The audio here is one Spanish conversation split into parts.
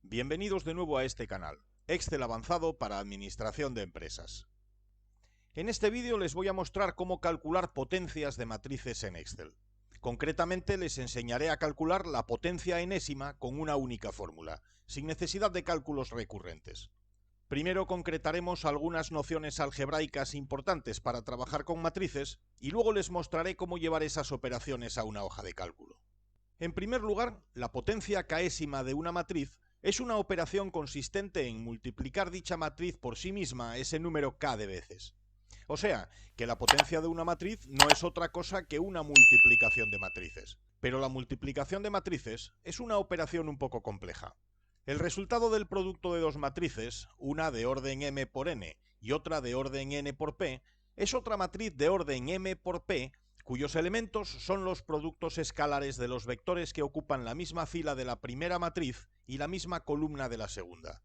Bienvenidos de nuevo a este canal, Excel avanzado para administración de empresas. En este vídeo les voy a mostrar cómo calcular potencias de matrices en Excel. Concretamente les enseñaré a calcular la potencia enésima con una única fórmula, sin necesidad de cálculos recurrentes. Primero concretaremos algunas nociones algebraicas importantes para trabajar con matrices y luego les mostraré cómo llevar esas operaciones a una hoja de cálculo. En primer lugar, la potencia késima de una matriz es una operación consistente en multiplicar dicha matriz por sí misma ese número k de veces. O sea, que la potencia de una matriz no es otra cosa que una multiplicación de matrices. Pero la multiplicación de matrices es una operación un poco compleja. El resultado del producto de dos matrices, una de orden m por n y otra de orden n por p, es otra matriz de orden m por p, cuyos elementos son los productos escalares de los vectores que ocupan la misma fila de la primera matriz y la misma columna de la segunda.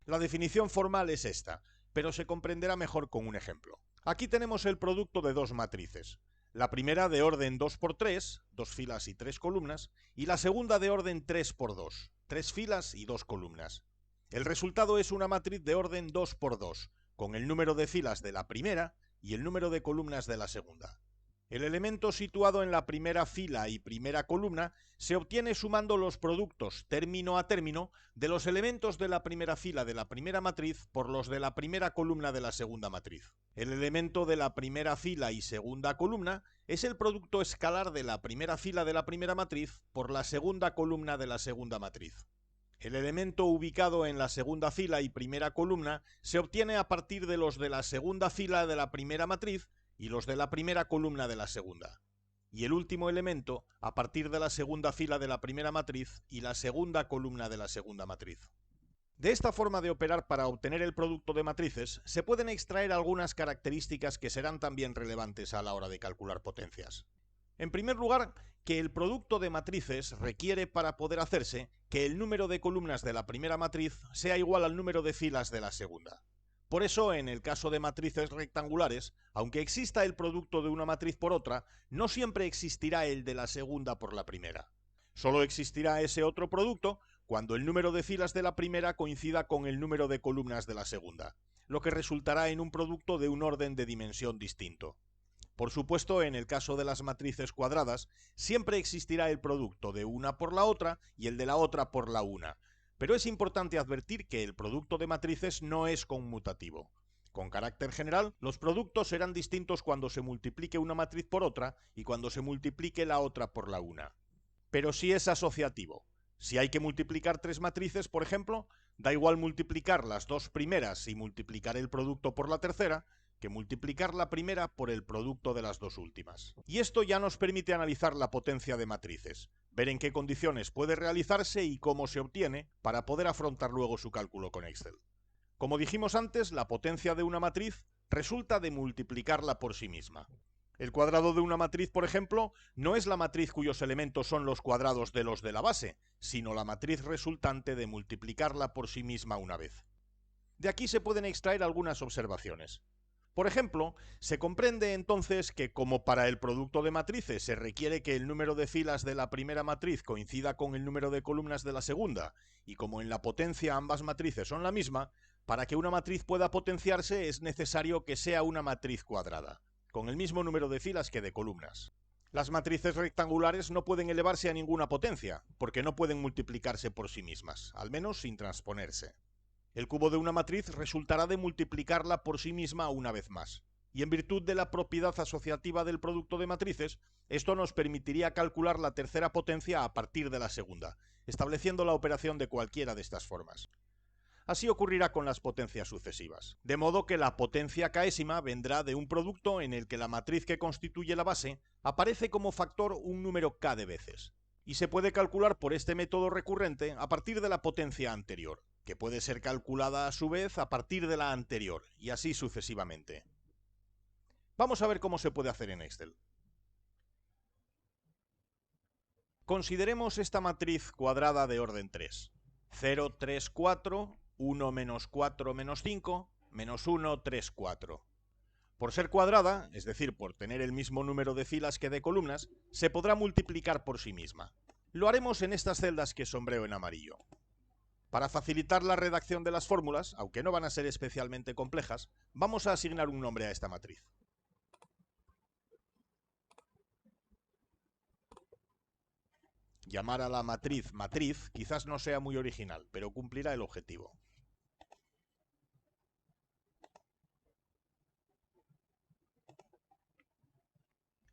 La definición formal es esta, pero se comprenderá mejor con un ejemplo. Aquí tenemos el producto de dos matrices. La primera de orden 2 por 3, dos filas y tres columnas, y la segunda de orden 3 por 2, tres filas y dos columnas. El resultado es una matriz de orden 2 por 2, con el número de filas de la primera y el número de columnas de la segunda. El elemento situado en la primera fila y primera columna se obtiene sumando los productos término a término de los elementos de la primera fila de la primera matriz por los de la primera columna de la segunda matriz. El elemento de la primera fila y segunda columna es el producto escalar de la primera fila de la primera matriz por la segunda columna de la segunda matriz. El elemento ubicado en la segunda fila y primera columna se obtiene a partir de los de la segunda fila de la primera matriz y los de la primera columna de la segunda. Y el último elemento a partir de la segunda fila de la primera matriz y la segunda columna de la segunda matriz. De esta forma de operar para obtener el producto de matrices se pueden extraer algunas características que serán también relevantes a la hora de calcular potencias. En primer lugar, que el producto de matrices requiere para poder hacerse que el número de columnas de la primera matriz sea igual al número de filas de la segunda. Por eso, en el caso de matrices rectangulares, aunque exista el producto de una matriz por otra, no siempre existirá el de la segunda por la primera. Solo existirá ese otro producto cuando el número de filas de la primera coincida con el número de columnas de la segunda, lo que resultará en un producto de un orden de dimensión distinto. Por supuesto, en el caso de las matrices cuadradas, siempre existirá el producto de una por la otra y el de la otra por la una. Pero es importante advertir que el producto de matrices no es conmutativo. Con carácter general, los productos serán distintos cuando se multiplique una matriz por otra y cuando se multiplique la otra por la una. Pero sí es asociativo. Si hay que multiplicar tres matrices, por ejemplo, da igual multiplicar las dos primeras y multiplicar el producto por la tercera, que multiplicar la primera por el producto de las dos últimas. Y esto ya nos permite analizar la potencia de matrices, ver en qué condiciones puede realizarse y cómo se obtiene para poder afrontar luego su cálculo con Excel. Como dijimos antes, la potencia de una matriz resulta de multiplicarla por sí misma. El cuadrado de una matriz, por ejemplo, no es la matriz cuyos elementos son los cuadrados de los de la base, sino la matriz resultante de multiplicarla por sí misma una vez. De aquí se pueden extraer algunas observaciones. Por ejemplo, se comprende entonces que como para el producto de matrices se requiere que el número de filas de la primera matriz coincida con el número de columnas de la segunda, y como en la potencia ambas matrices son la misma, para que una matriz pueda potenciarse es necesario que sea una matriz cuadrada, con el mismo número de filas que de columnas. Las matrices rectangulares no pueden elevarse a ninguna potencia, porque no pueden multiplicarse por sí mismas, al menos sin transponerse. El cubo de una matriz resultará de multiplicarla por sí misma una vez más. Y en virtud de la propiedad asociativa del producto de matrices, esto nos permitiría calcular la tercera potencia a partir de la segunda, estableciendo la operación de cualquiera de estas formas. Así ocurrirá con las potencias sucesivas. De modo que la potencia késima vendrá de un producto en el que la matriz que constituye la base aparece como factor un número k de veces. Y se puede calcular por este método recurrente a partir de la potencia anterior, que puede ser calculada a su vez a partir de la anterior, y así sucesivamente. Vamos a ver cómo se puede hacer en Excel. Consideremos esta matriz cuadrada de orden 3. 0, 3, 4, 1 menos 4 menos 5, menos 1, 3, 4. Por ser cuadrada, es decir, por tener el mismo número de filas que de columnas, se podrá multiplicar por sí misma. Lo haremos en estas celdas que sombreo en amarillo. Para facilitar la redacción de las fórmulas, aunque no van a ser especialmente complejas, vamos a asignar un nombre a esta matriz. Llamar a la matriz matriz quizás no sea muy original, pero cumplirá el objetivo.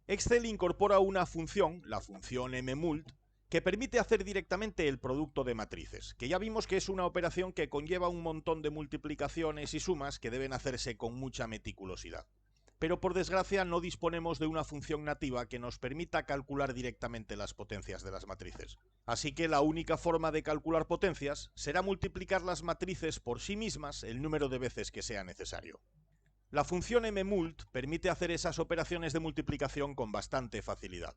Excel incorpora una función, la función mmult, que permite hacer directamente el producto de matrices, que ya vimos que es una operación que conlleva un montón de multiplicaciones y sumas que deben hacerse con mucha meticulosidad. Pero por desgracia no disponemos de una función nativa que nos permita calcular directamente las potencias de las matrices. Así que la única forma de calcular potencias será multiplicar las matrices por sí mismas el número de veces que sea necesario. La función mmult permite hacer esas operaciones de multiplicación con bastante facilidad.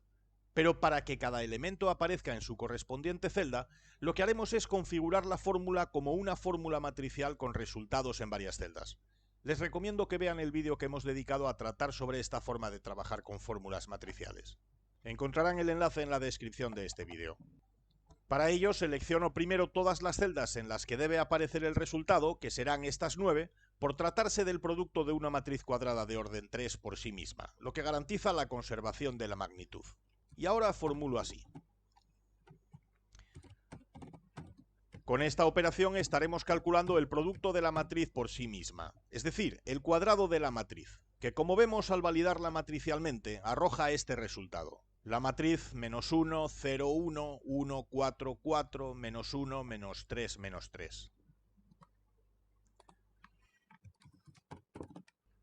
Pero para que cada elemento aparezca en su correspondiente celda, lo que haremos es configurar la fórmula como una fórmula matricial con resultados en varias celdas. Les recomiendo que vean el vídeo que hemos dedicado a tratar sobre esta forma de trabajar con fórmulas matriciales. Encontrarán el enlace en la descripción de este vídeo. Para ello selecciono primero todas las celdas en las que debe aparecer el resultado, que serán estas 9, por tratarse del producto de una matriz cuadrada de orden 3 por sí misma, lo que garantiza la conservación de la magnitud. Y ahora formulo así. Con esta operación estaremos calculando el producto de la matriz por sí misma, es decir, el cuadrado de la matriz, que como vemos al validarla matricialmente arroja este resultado. La matriz menos 1, 0, 1, 1, 4, 4, menos 1, menos 3, menos 3.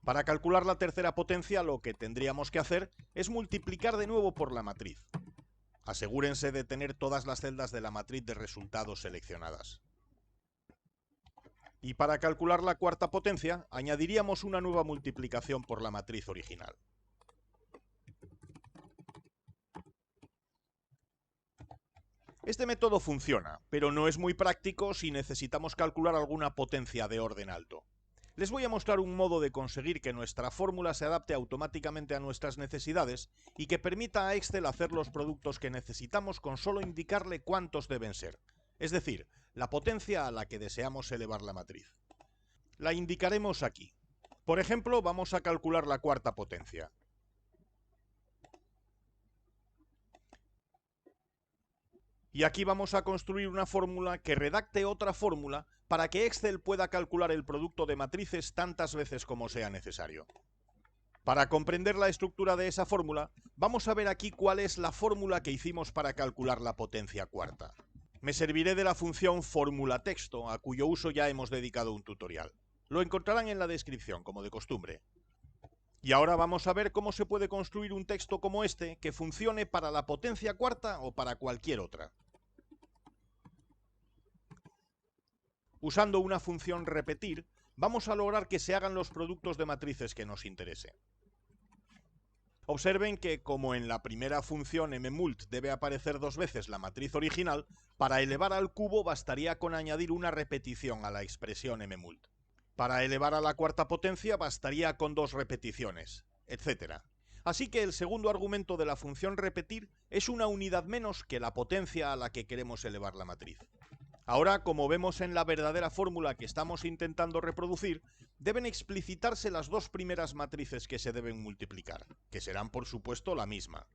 Para calcular la tercera potencia lo que tendríamos que hacer es multiplicar de nuevo por la matriz. Asegúrense de tener todas las celdas de la matriz de resultados seleccionadas. Y para calcular la cuarta potencia, añadiríamos una nueva multiplicación por la matriz original. Este método funciona, pero no es muy práctico si necesitamos calcular alguna potencia de orden alto. Les voy a mostrar un modo de conseguir que nuestra fórmula se adapte automáticamente a nuestras necesidades y que permita a Excel hacer los productos que necesitamos con solo indicarle cuántos deben ser, es decir, la potencia a la que deseamos elevar la matriz. La indicaremos aquí. Por ejemplo, vamos a calcular la cuarta potencia. Y aquí vamos a construir una fórmula que redacte otra fórmula para que Excel pueda calcular el producto de matrices tantas veces como sea necesario. Para comprender la estructura de esa fórmula, vamos a ver aquí cuál es la fórmula que hicimos para calcular la potencia cuarta. Me serviré de la función fórmula-texto, a cuyo uso ya hemos dedicado un tutorial. Lo encontrarán en la descripción, como de costumbre. Y ahora vamos a ver cómo se puede construir un texto como este que funcione para la potencia cuarta o para cualquier otra. Usando una función repetir, vamos a lograr que se hagan los productos de matrices que nos interese. Observen que, como en la primera función mmult debe aparecer 2 veces la matriz original, para elevar al cubo bastaría con añadir una repetición a la expresión mmult. Para elevar a la cuarta potencia bastaría con 2 repeticiones, etc. Así que el segundo argumento de la función repetir es una unidad menos que la potencia a la que queremos elevar la matriz. Ahora, como vemos en la verdadera fórmula que estamos intentando reproducir, deben explicitarse las 2 primeras matrices que se deben multiplicar, que serán por supuesto la misma.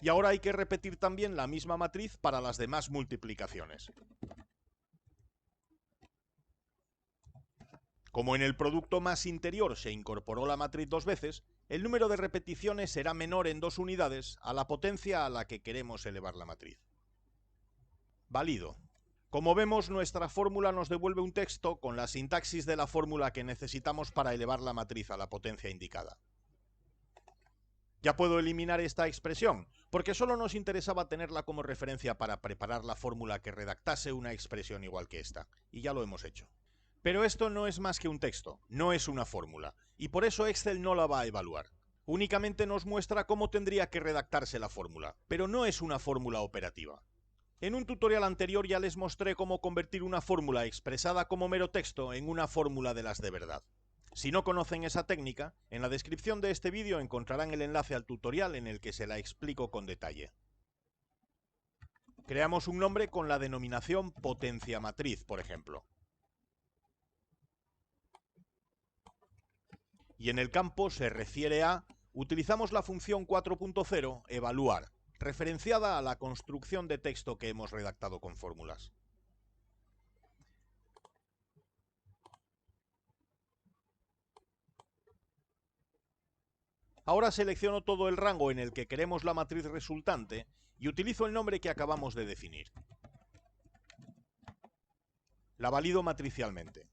Y ahora hay que repetir también la misma matriz para las demás multiplicaciones. Como en el producto más interior se incorporó la matriz 2 veces, el número de repeticiones será menor en 2 unidades a la potencia a la que queremos elevar la matriz. Válido. Como vemos, nuestra fórmula nos devuelve un texto con la sintaxis de la fórmula que necesitamos para elevar la matriz a la potencia indicada. Ya puedo eliminar esta expresión, porque solo nos interesaba tenerla como referencia para preparar la fórmula que redactase una expresión igual que esta, y ya lo hemos hecho. Pero esto no es más que un texto, no es una fórmula, y por eso Excel no la va a evaluar. Únicamente nos muestra cómo tendría que redactarse la fórmula, pero no es una fórmula operativa. En un tutorial anterior ya les mostré cómo convertir una fórmula expresada como mero texto en una fórmula de las de verdad. Si no conocen esa técnica, en la descripción de este vídeo encontrarán el enlace al tutorial en el que se la explico con detalle. Creamos un nombre con la denominación potencia matriz, por ejemplo. Y en el campo se refiere a, utilizamos la función 4.0 evaluar, referenciada a la construcción de texto que hemos redactado con fórmulas. Ahora selecciono todo el rango en el que queremos la matriz resultante y utilizo el nombre que acabamos de definir. La valido matricialmente.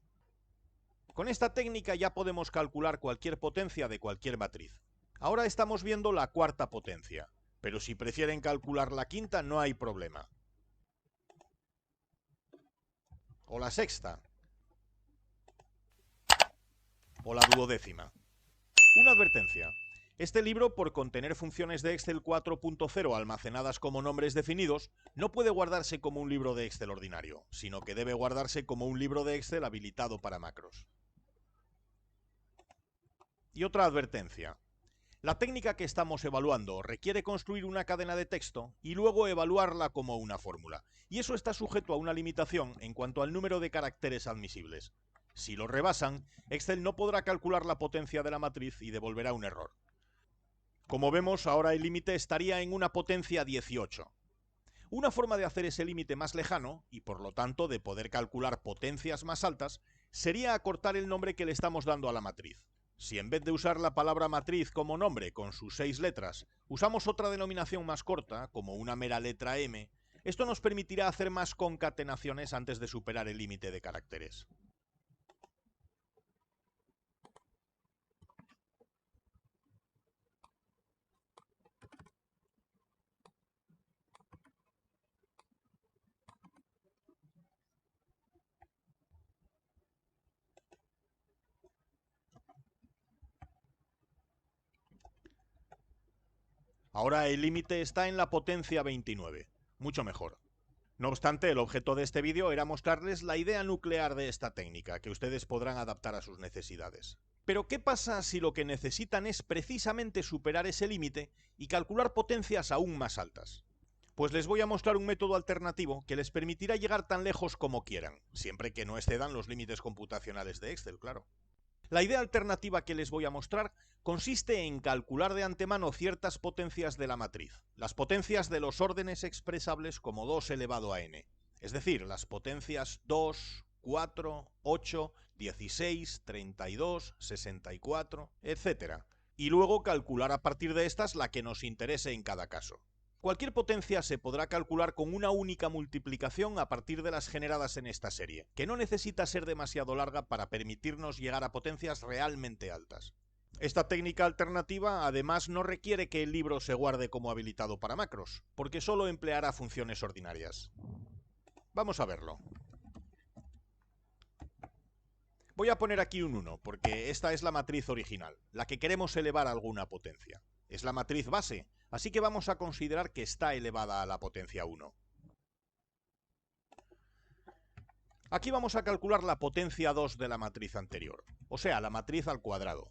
Con esta técnica ya podemos calcular cualquier potencia de cualquier matriz. Ahora estamos viendo la cuarta potencia, pero si prefieren calcular la quinta no hay problema. O la sexta. O la duodécima. Una advertencia. Este libro, por contener funciones de Excel 4.0 almacenadas como nombres definidos, no puede guardarse como un libro de Excel ordinario, sino que debe guardarse como un libro de Excel habilitado para macros. Y otra advertencia. La técnica que estamos evaluando requiere construir una cadena de texto y luego evaluarla como una fórmula, y eso está sujeto a una limitación en cuanto al número de caracteres admisibles. Si lo rebasan, Excel no podrá calcular la potencia de la matriz y devolverá un error. Como vemos, ahora el límite estaría en una potencia 18. Una forma de hacer ese límite más lejano, y por lo tanto de poder calcular potencias más altas, sería acortar el nombre que le estamos dando a la matriz. Si en vez de usar la palabra matriz como nombre con sus 6 letras, usamos otra denominación más corta, como una mera letra M, esto nos permitirá hacer más concatenaciones antes de superar el límite de caracteres. Ahora el límite está en la potencia 29, mucho mejor. No obstante, el objeto de este vídeo era mostrarles la idea nuclear de esta técnica, que ustedes podrán adaptar a sus necesidades. Pero ¿qué pasa si lo que necesitan es precisamente superar ese límite y calcular potencias aún más altas? Pues les voy a mostrar un método alternativo que les permitirá llegar tan lejos como quieran, siempre que no excedan los límites computacionales de Excel, claro. La idea alternativa que les voy a mostrar consiste en calcular de antemano ciertas potencias de la matriz, las potencias de los órdenes expresables como 2 elevado a n, es decir, las potencias 2, 4, 8, 16, 32, 64, etc. Y luego calcular a partir de estas la que nos interese en cada caso. Cualquier potencia se podrá calcular con una única multiplicación a partir de las generadas en esta serie, que no necesita ser demasiado larga para permitirnos llegar a potencias realmente altas. Esta técnica alternativa además no requiere que el libro se guarde como habilitado para macros, porque solo empleará funciones ordinarias. Vamos a verlo. Voy a poner aquí un 1, porque esta es la matriz original, la que queremos elevar a alguna potencia. Es la matriz base, así que vamos a considerar que está elevada a la potencia 1. Aquí vamos a calcular la potencia 2 de la matriz anterior, o sea, la matriz al cuadrado.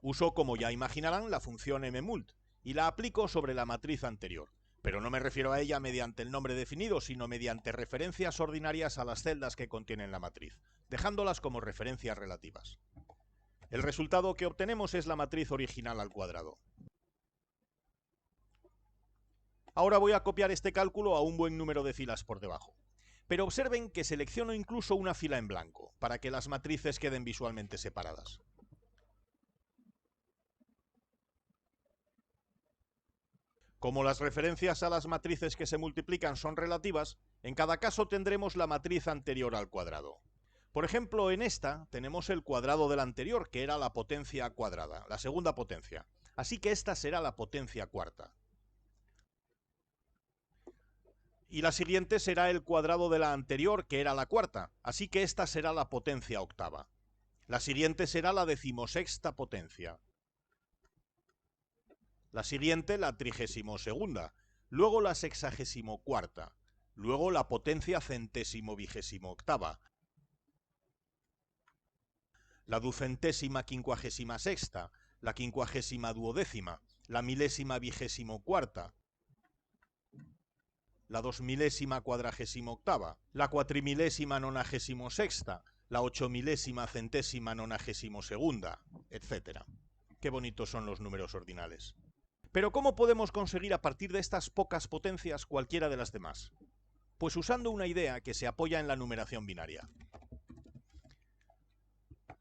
Uso, como ya imaginarán, la función mmult y la aplico sobre la matriz anterior, pero no me refiero a ella mediante el nombre definido, sino mediante referencias ordinarias a las celdas que contienen la matriz, dejándolas como referencias relativas. El resultado que obtenemos es la matriz original al cuadrado. Ahora voy a copiar este cálculo a un buen número de filas por debajo. Pero observen que selecciono incluso una fila en blanco, para que las matrices queden visualmente separadas. Como las referencias a las matrices que se multiplican son relativas, en cada caso tendremos la matriz anterior al cuadrado. Por ejemplo, en esta tenemos el cuadrado de la anterior, que era la potencia cuadrada, la segunda potencia. Así que esta será la potencia cuarta. Y la siguiente será el cuadrado de la anterior, que era la cuarta. Así que esta será la potencia octava. La siguiente será la decimosexta potencia. La siguiente, la 32ª, luego la 64ª, luego la potencia 128ª, la ducentésima quincuagésima sexta, la quincuagésima duodécima, la milésima vigésimo cuarta, la 2000ª cuadragésima octava, la 4000ª nonagésimo sexta, la 8000ª centésima nonagésimo segunda, etc. Qué bonitos son los números ordinales. Pero ¿cómo podemos conseguir a partir de estas pocas potencias cualquiera de las demás? Pues usando una idea que se apoya en la numeración binaria.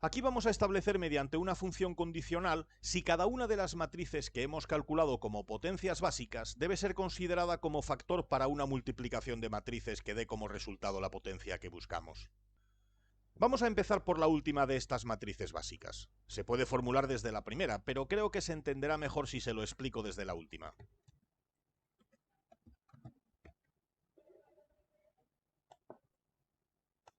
Aquí vamos a establecer mediante una función condicional si cada una de las matrices que hemos calculado como potencias básicas debe ser considerada como factor para una multiplicación de matrices que dé como resultado la potencia que buscamos. Vamos a empezar por la última de estas matrices básicas. Se puede formular desde la primera, pero creo que se entenderá mejor si se lo explico desde la última.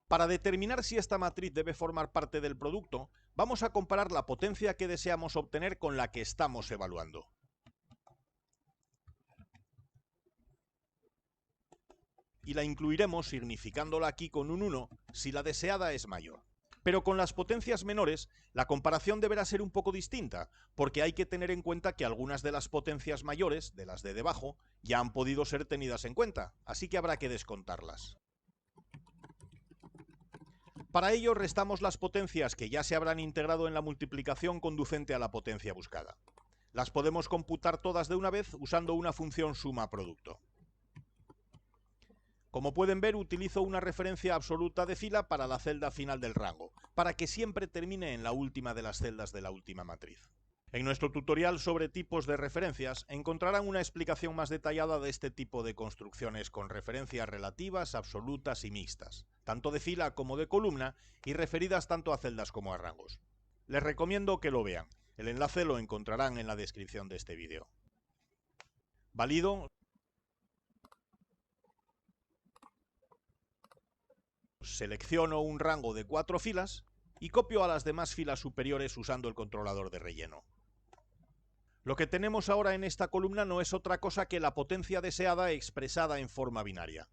Para determinar si esta matriz debe formar parte del producto, vamos a comparar la potencia que deseamos obtener con la que estamos evaluando. Y la incluiremos significándola aquí con un 1 si la deseada es mayor. Pero con las potencias menores, la comparación deberá ser un poco distinta, porque hay que tener en cuenta que algunas de las potencias mayores, de las de debajo, ya han podido ser tenidas en cuenta, así que habrá que descontarlas. Para ello restamos las potencias que ya se habrán integrado en la multiplicación conducente a la potencia buscada. Las podemos computar todas de una vez usando una función suma producto. Como pueden ver, utilizo una referencia absoluta de fila para la celda final del rango, para que siempre termine en la última de las celdas de la última matriz. En nuestro tutorial sobre tipos de referencias encontrarán una explicación más detallada de este tipo de construcciones con referencias relativas, absolutas y mixtas, tanto de fila como de columna y referidas tanto a celdas como a rangos. Les recomiendo que lo vean. El enlace lo encontrarán en la descripción de este vídeo. Valido. Selecciono un rango de 4 filas y copio a las demás filas superiores usando el controlador de relleno. Lo que tenemos ahora en esta columna no es otra cosa que la potencia deseada expresada en forma binaria.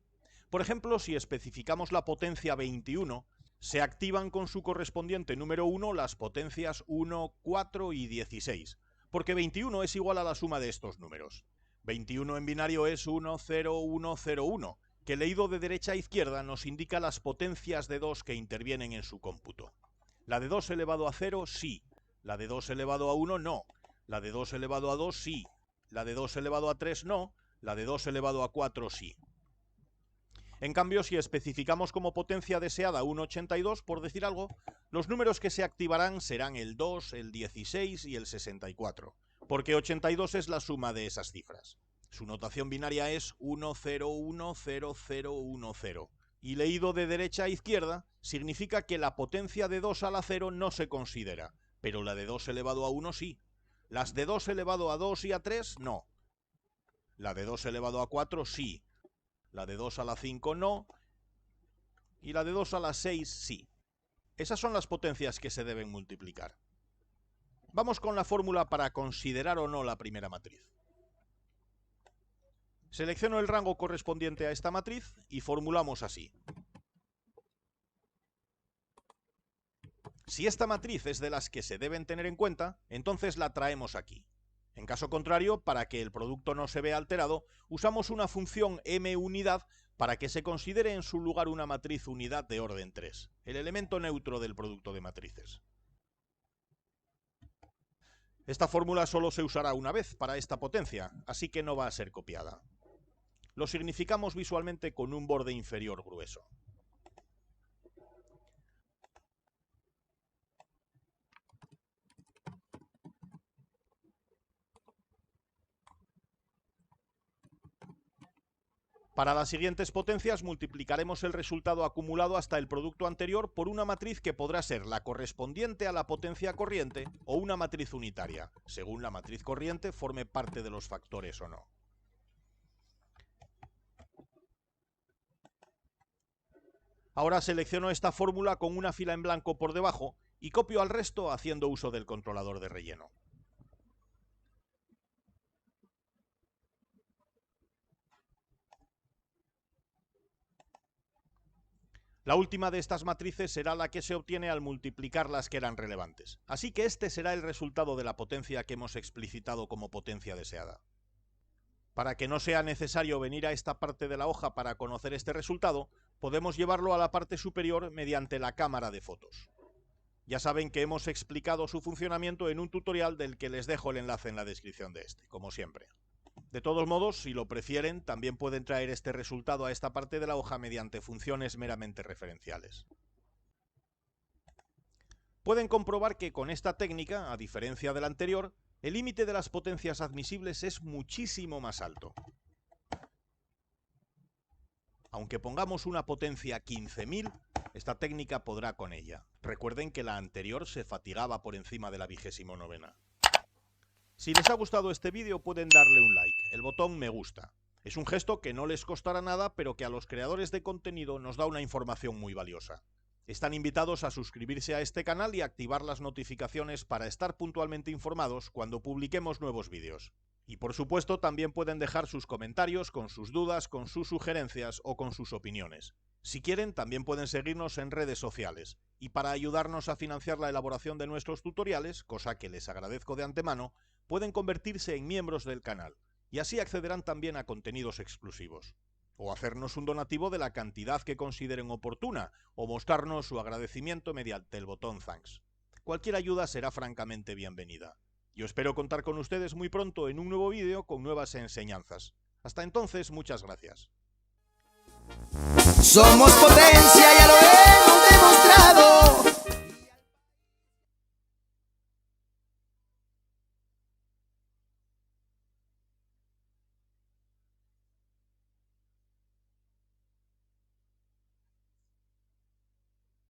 Por ejemplo, si especificamos la potencia 21, se activan con su correspondiente número 1 las potencias 1, 4 y 16, porque 21 es igual a la suma de estos números. 21 en binario es 1, 0, 1, 0, 1, que leído de derecha a izquierda nos indica las potencias de 2 que intervienen en su cómputo. La de 2 elevado a 0, sí. La de 2 elevado a 1, no. La de 2 elevado a 2, sí. La de 2 elevado a 3, no. La de 2 elevado a 4, sí. En cambio, si especificamos como potencia deseada 1,82, por decir algo, los números que se activarán serán el 2, el 16 y el 64, porque 82 es la suma de esas cifras. Su notación binaria es 1010010, y leído de derecha a izquierda significa que la potencia de 2 a la 0 no se considera, pero la de 2 elevado a 1 sí. Las de 2 elevado a 2 y a 3 no. La de 2 elevado a 4 sí. La de 2 a la 5 no. Y la de 2 a la 6 sí. Esas son las potencias que se deben multiplicar. Vamos con la fórmula para considerar o no la primera matriz. Selecciono el rango correspondiente a esta matriz y formulamos así. Si esta matriz es de las que se deben tener en cuenta, entonces la traemos aquí. En caso contrario, para que el producto no se vea alterado, usamos una función munidad para que se considere en su lugar una matriz unidad de orden 3, el elemento neutro del producto de matrices. Esta fórmula solo se usará una vez para esta potencia, así que no va a ser copiada. Lo significamos visualmente con un borde inferior grueso. Para las siguientes potencias multiplicaremos el resultado acumulado hasta el producto anterior por una matriz que podrá ser la correspondiente a la potencia corriente o una matriz unitaria, según la matriz corriente forme parte de los factores o no. Ahora selecciono esta fórmula con una fila en blanco por debajo y copio al resto haciendo uso del controlador de relleno. La última de estas matrices será la que se obtiene al multiplicar las que eran relevantes. Así que este será el resultado de la potencia que hemos explicitado como potencia deseada. Para que no sea necesario venir a esta parte de la hoja para conocer este resultado, podemos llevarlo a la parte superior mediante la cámara de fotos. Ya saben que hemos explicado su funcionamiento en un tutorial del que les dejo el enlace en la descripción de este, como siempre. De todos modos, si lo prefieren, también pueden traer este resultado a esta parte de la hoja mediante funciones meramente referenciales. Pueden comprobar que con esta técnica, a diferencia de la anterior, el límite de las potencias admisibles es muchísimo más alto. Aunque pongamos una potencia 15.000, esta técnica podrá con ella. Recuerden que la anterior se fatigaba por encima de la 29ª. Si les ha gustado este vídeo pueden darle un like, el botón me gusta. Es un gesto que no les costará nada, pero que a los creadores de contenido nos da una información muy valiosa. Están invitados a suscribirse a este canal y activar las notificaciones para estar puntualmente informados cuando publiquemos nuevos vídeos. Y por supuesto también pueden dejar sus comentarios con sus dudas, con sus sugerencias o con sus opiniones. Si quieren también pueden seguirnos en redes sociales. Y para ayudarnos a financiar la elaboración de nuestros tutoriales, cosa que les agradezco de antemano, pueden convertirse en miembros del canal, y así accederán también a contenidos exclusivos. O hacernos un donativo de la cantidad que consideren oportuna, o mostrarnos su agradecimiento mediante el botón Thanks. Cualquier ayuda será francamente bienvenida. Yo espero contar con ustedes muy pronto en un nuevo vídeo con nuevas enseñanzas. Hasta entonces, muchas gracias. Somos potencia, ya lo es.